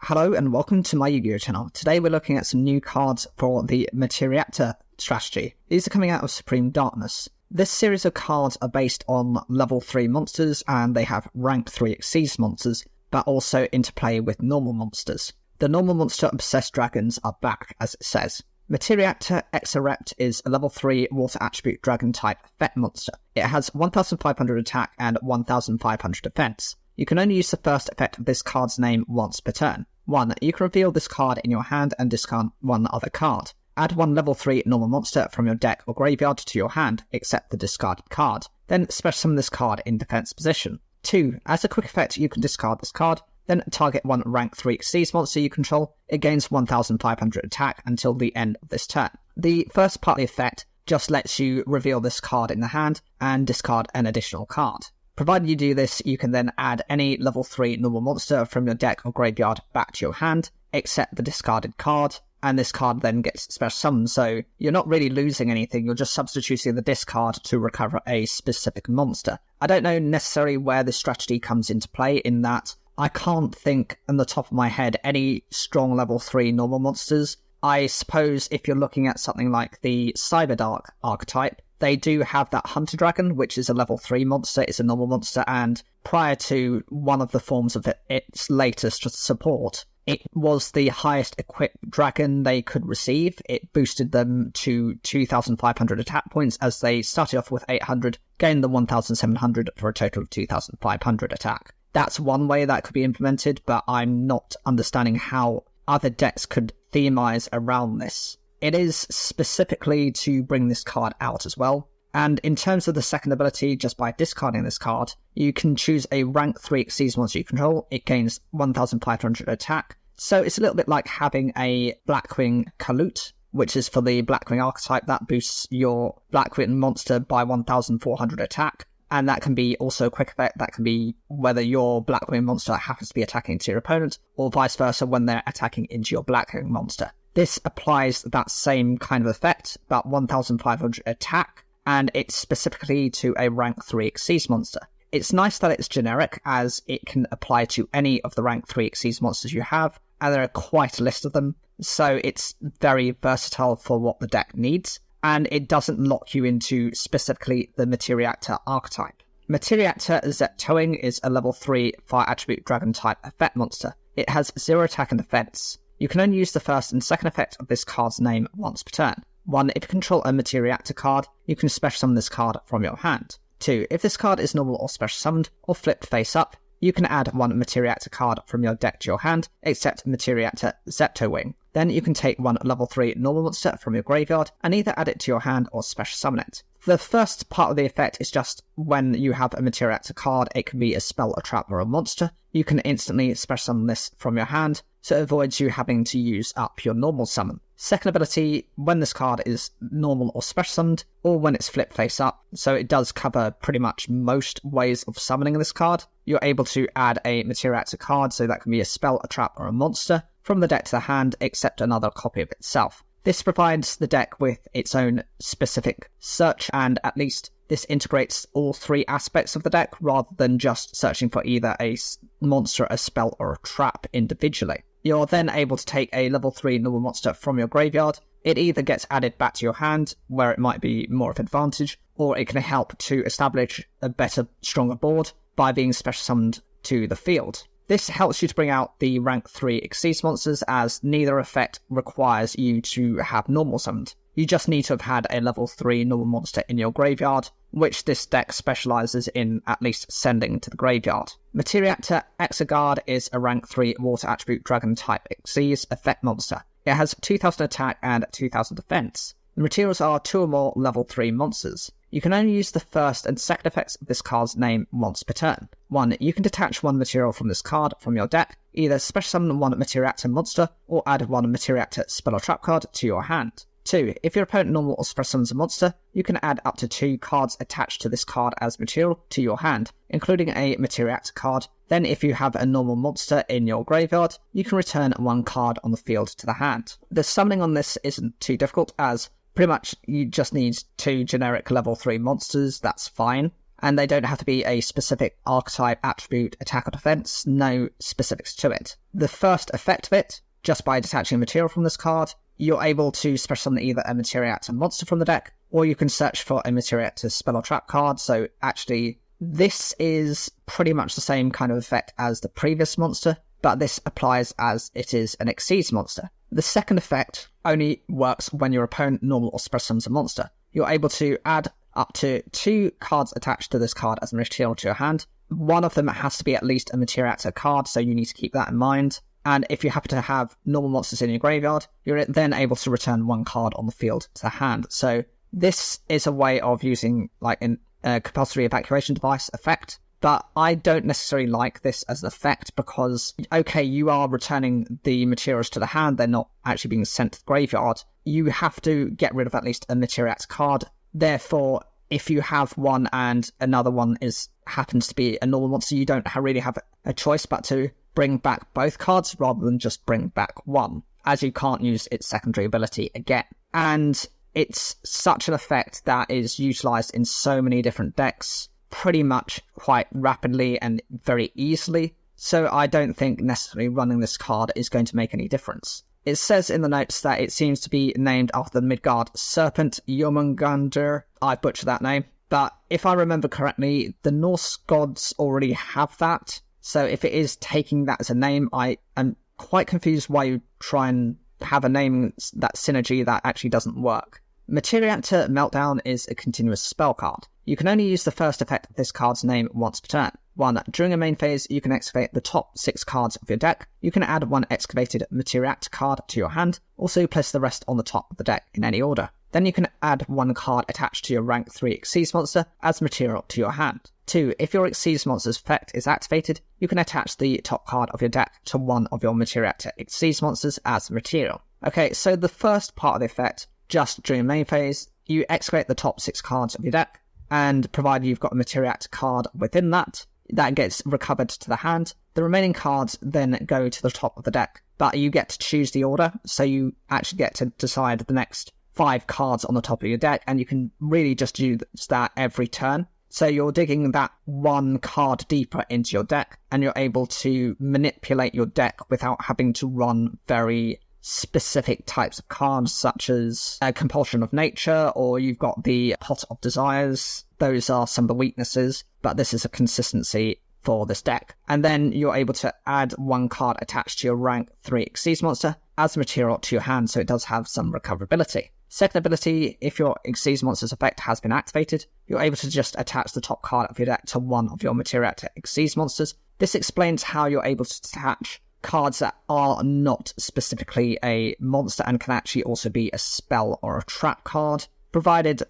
Hello and welcome to my Yu-Gi-Oh channel. Today we're looking at some new cards for the materiactor strategy. These are coming out of Supreme Darkness. This series of cards are based on level 3 monsters and they have rank 3 Exceeds monsters, but also interplay with normal monsters. The normal monster Obsessed Dragons are back, as it says. Materiactor Exarept is a level 3 water attribute dragon type effect monster. It has 1500 attack and 1500 defense. You can only use the first effect of this card's name once per turn. 1. You can reveal this card in your hand and discard one other card. Add one level 3 normal monster from your deck or graveyard to your hand, except the discarded card. Then special summon this card in defense position. 2. As a quick effect, you can discard this card, then target one rank 3 Exceeds monster you control. It gains 1500 attack until the end of this turn. The first part of the effect just lets you reveal this card in the hand and discard an additional card. Provided you do this, you can then add any level 3 normal monster from your deck or graveyard back to your hand, except the discarded card, and this card then gets special summoned, so you're not really losing anything, you're just substituting the discard to recover a specific monster. I don't know necessarily where this strategy comes into play, in that I can't think on the top of my head any strong level 3 normal monsters. I suppose if you're looking at something like the Cyberdark archetype, they do have that Hunter Dragon, which is a level 3 monster, it's a normal monster, and prior to one of the forms of its latest support, it was the highest equipped dragon they could receive. It boosted them to 2,500 attack points as they started off with 800, gained the 1,700 for a total of 2,500 attack. That's one way that could be implemented, but I'm not understanding how other decks could themize around this. It is specifically to bring this card out as well. And in terms of the second ability, just by discarding this card, you can choose a rank 3 Exceeds monster you control. It gains 1500 attack. So it's a little bit like having a Blackwing Kalute, which is for the Blackwing archetype. That boosts your Blackwing monster by 1400 attack. And that can be also a quick effect. That can be whether your Blackwing monster happens to be attacking into your opponent, or vice versa when they're attacking into your Blackwing monster. This applies that same kind of effect, about 1500 attack, and it's specifically to a rank 3 Exceeds monster. It's nice that it's generic, as it can apply to any of the rank 3 Exceeds monsters you have, and there are quite a list of them, so it's very versatile for what the deck needs, and it doesn't lock you into specifically the Materiactor archetype. Materiactor Zeptoing is a level 3 fire attribute dragon type effect monster. It has 0 attack and defense. You can only use the first and second effect of this card's name once per turn. 1. If you control a Materiactor card, you can special summon this card from your hand. 2. If this card is normal or special summoned, or flipped face up, you can add one Materiactor card from your deck to your hand, except Materiactor Zeptowing. Then you can take one level 3 normal monster from your graveyard, and either add it to your hand or special summon it. The first part of the effect is just when you have a Materiactor card, it can be a spell, a trap, or a monster. You can instantly special summon this from your hand, so it avoids you having to use up your normal summon. Second ability, when this card is normal or special summoned, or when it's flipped face up, so it does cover pretty much most ways of summoning this card. You're able to add a Materiactor card, so that can be a spell, a trap, or a monster, from the deck to the hand, except another copy of itself. This provides the deck with its own specific search, and at least this integrates all 3 aspects of the deck, rather than just searching for either a monster, a spell, or a trap individually. You're then able to take a level 3 normal monster from your graveyard. It either gets added back to your hand, where it might be more of an advantage, or it can help to establish a better, stronger board by being special summoned to the field. This helps you to bring out the rank 3 Exceeds monsters, as neither effect requires you to have normal summoned. You just need to have had a level 3 normal monster in your graveyard, which this deck specialises in at least sending to the graveyard. Materiactor Exagard is a rank 3 water attribute dragon type Exceeds effect monster. It has 2000 attack and 2000 defense. The materials are 2 or more level 3 monsters. You can only use the first and second effects of this card's name once per turn. 1. You can detach one material from this card from your deck, either special summon one Materiactor monster, or add one Materiactor spell or trap card to your hand. 2. If your opponent normal or special summons a monster, you can add up to 2 cards attached to this card as material to your hand, including a Materiactor card. Then if you have a normal monster in your graveyard, you can return 1 card on the field to the hand. The summoning on this isn't too difficult, as pretty much you just need 2 generic level 3 monsters, that's fine. and they don't have to be a specific archetype, attribute, attack or defense, no specifics to it. The first effect of it, just by detaching a material from this card, you're able to special summon either a materiactor monster from the deck, or you can search for a materiactor spell or trap card. So actually, this is pretty much the same kind of effect as the previous monster, but this applies as it is an Exceeds monster. The second effect only works when your opponent normal or special summons a monster. You're able to add up to 2 cards attached to this card as a material to your hand. One of them has to be at least a materiactor card, so you need to keep that in mind. And if you happen to have normal monsters in your graveyard, you're then able to return 1 card on the field to the hand. So this is a way of using like a compulsory evacuation device effect, but I don't necessarily like this as an effect because, okay, you are returning the materials to the hand, they're not actually being sent to the graveyard. You have to get rid of at least a materiactor card. Therefore, if you have one and another one happens to be a normal monster, you don't really have a choice but to bring back both cards rather than just bring back one, as you can't use its secondary ability again. And it's such an effect that is utilized in so many different decks pretty much quite rapidly and very easily, so I don't think necessarily running this card is going to make any difference. It says in the notes that it seems to be named after the Midgard serpent Jormungandr. I butchered that name, but if I remember correctly, the Norse gods already have that. So if it is taking that as a name, I am quite confused why you try and have a name that synergy that actually doesn't work. Materiactor Meltdown is a continuous spell card. You can only use the first effect of this card's name once per turn. 1. During a main phase, you can excavate the top 6 cards of your deck. You can add 1 excavated Materiactor card to your hand. Also, place the rest on the top of the deck in any order. Then you can add 1 card attached to your rank 3 Exceeds monster as material to your hand. 2. If your Exceeds monster's effect is activated, you can attach the top card of your deck to one of your Materiactor Exceeds monsters as material. Okay, so the first part of the effect, just during main phase, you excavate the top 6 cards of your deck, and provided you've got a Materiactor card within that gets recovered to the hand. The remaining cards then go to the top of the deck, but you get to choose the order, so you actually get to decide the next 5 cards on the top of your deck, and you can really just do that every turn. So you're digging that 1 card deeper into your deck, and you're able to manipulate your deck without having to run very specific types of cards, such as Compulsion of Nature, or you've got the Pot of Desires. Those are some of the weaknesses, but this is a consistency for this deck. And then you're able to add 1 card attached to your rank 3 Exceeds monster as material to your hand, so it does have some recoverability. Second ability, if your Exceeds monster's effect has been activated, you're able to just attach the top card of your deck to one of your Materiactor Exceeds monsters. This explains how you're able to attach cards that are not specifically a monster and can actually also be a spell or a trap card, provided,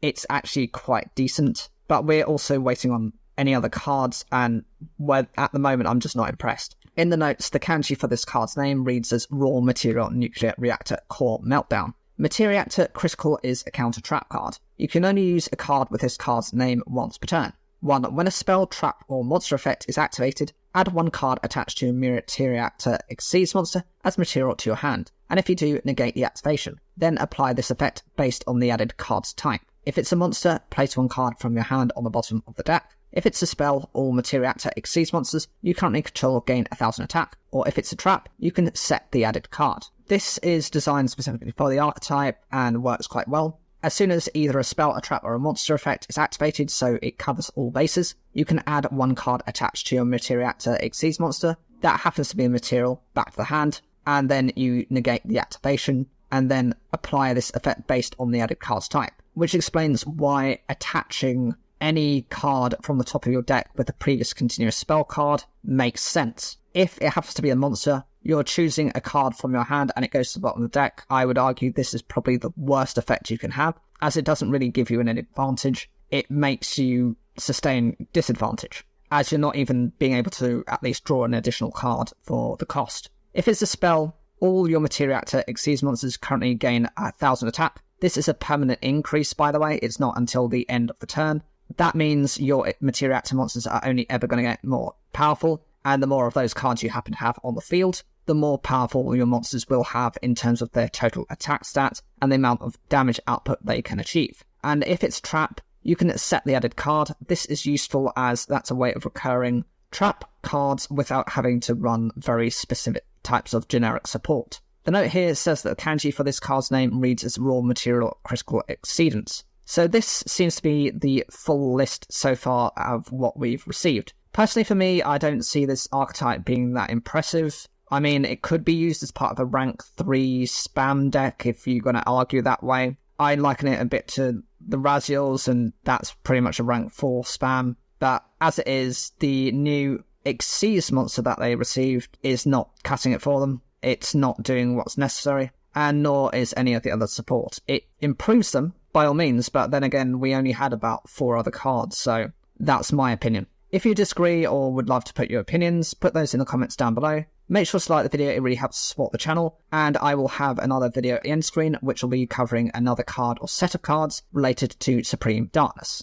it's actually quite decent. But we're also waiting on any other cards, and at the moment I'm just not impressed. In the notes, the kanji for this card's name reads as Raw Material Nuclear Reactor Core Meltdown. Materiactor Critical is a counter trap card. You can only use a card with this card's name once per turn. 1. When a spell, trap, or monster effect is activated, add 1 card attached to a Materiactor Exceeds monster as material to your hand, and if you do, negate the activation. Then apply this effect based on the added card's type. If it's a monster, place 1 card from your hand on the bottom of the deck. If it's a spell, all Materiactor Exceeds monsters you currently control gain 1000 attack, or if it's a trap, you can set the added card. This is designed specifically for the archetype and works quite well. As soon as either a spell, a trap, or a monster effect is activated, so it covers all bases, you can add 1 card attached to your Materiactor Exceeds monster that happens to be a material back to the hand, and then you negate the activation, and then apply this effect based on the added card's type, which explains why attaching any card from the top of your deck with the previous continuous spell card makes sense. If it happens to be a monster, you're choosing a card from your hand and it goes to the bottom of the deck. I would argue this is probably the worst effect you can have, as it doesn't really give you an advantage. It makes you sustain disadvantage, as you're not even being able to at least draw an additional card for the cost. If it's a spell, all your Materiactor Exceeds monsters currently gain 1000 attack. This is a permanent increase, by the way. It's not until the end of the turn. That means your Materiactor monsters are only ever going to get more powerful, and the more of those cards you happen to have on the field, the more powerful your monsters will have in terms of their total attack stat and the amount of damage output they can achieve. And if it's trap, you can set the added card. This is useful as that's a way of recurring trap cards without having to run very specific types of generic support. The note here says that the kanji for this card's name reads as raw material critical exceedance. So this seems to be the full list so far of what we've received. Personally for me, I don't see this archetype being that impressive. I mean, it could be used as part of a rank 3 spam deck if you're going to argue that way. I liken it a bit to the Raziels, and that's pretty much a rank 4 spam. But as it is, the new Xyz monster that they received is not cutting it for them. It's not doing what's necessary, and nor is any of the other support. It improves them, by all means, but then again, we only had about 4 other cards, so that's my opinion. If you disagree or would love to put your opinions, put those in the comments down below. Make sure to like the video, it really helps support the channel, and I will have another video at the end screen which will be covering another card or set of cards related to Supreme Darkness.